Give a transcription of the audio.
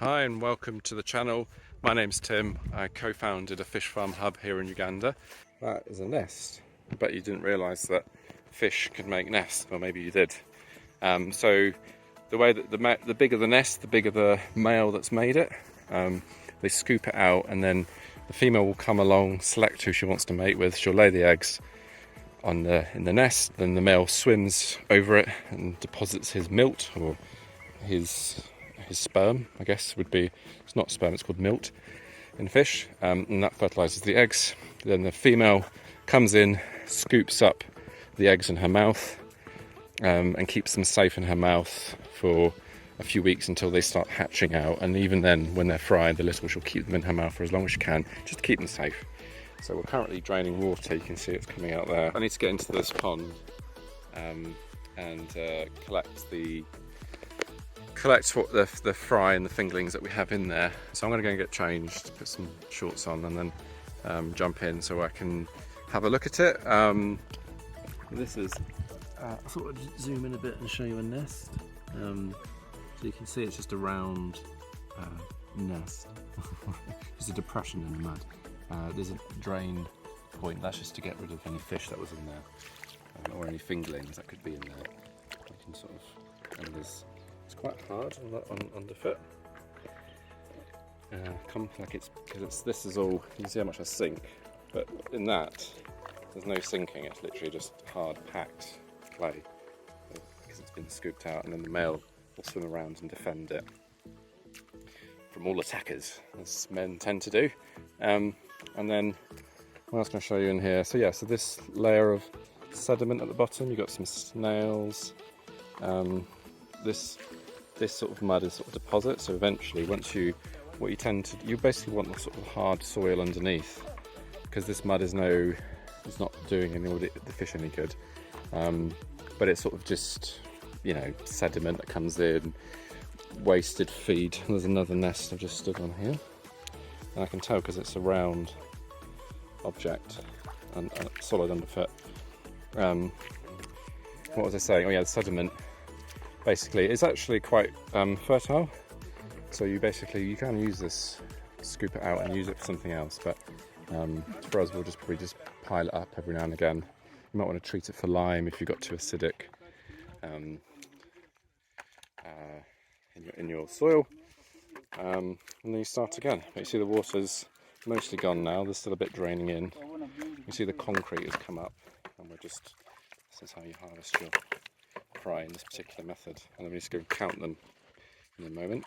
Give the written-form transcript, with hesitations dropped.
Hi and welcome to the channel. My name's Tim. I co-founded a fish farm hub here in Uganda. That is a nest. I bet you didn't realise that fish could make nests, or maybe you did. So the way that the bigger the nest, the bigger the male that's made it. They scoop it out and then the female will come along, select who she wants to mate with. She'll lay the eggs in the nest, then the male swims over it and deposits his milt, or his sperm, I guess would be. It's not sperm, it's called milt in fish, and that fertilizes the eggs. Then the female comes in, scoops up the eggs in her mouth, and keeps them safe in her mouth for a few weeks until they start hatching out. And even then, when they're fried, the little she'll keep them in her mouth for as long as she can, just to keep them safe. So we're currently draining water. You can see it's coming out there. I need to get into this pond and collect what the fry and the fingerlings that we have in there. So I'm going to go and get changed, put some shorts on, and then jump in so I can have a look at it. This is, I thought I'd zoom in a bit and show you a nest. So you can see it's just a round nest. There's a depression in the mud. There's a drain point, that's just to get rid of any fish that was in there, or any fingerlings that could be in there. You can sort of, and it's quite hard on underfoot. This is all, you can see how much I sink, but in that there's no sinking, it's literally just hard packed clay because it's been scooped out, and then the male will swim around and defend it from all attackers, as men tend to do. And then what else can I show you in here? So yeah, so this layer of sediment at the bottom, you've got some snails. This sort of mud is sort of deposit, so eventually you basically want the sort of hard soil underneath, because this mud it's not doing the fish any good, but it's sort of just, you know, sediment that comes in, wasted feed. There's another nest I've just stood on here, and I can tell because it's a round object and solid underfoot. What was I saying? Oh yeah, the sediment basically is actually quite fertile, so you can use this, scoop it out and use it for something else, but for us we'll probably just pile it up every now and again. You might want to treat it for lime if you've got too acidic in your soil, and then you start again. But you see the water's mostly gone now, there's still a bit draining in. You see the concrete has come up, and this is how you harvest your fry in this particular method, and I'm just going to count them in a moment.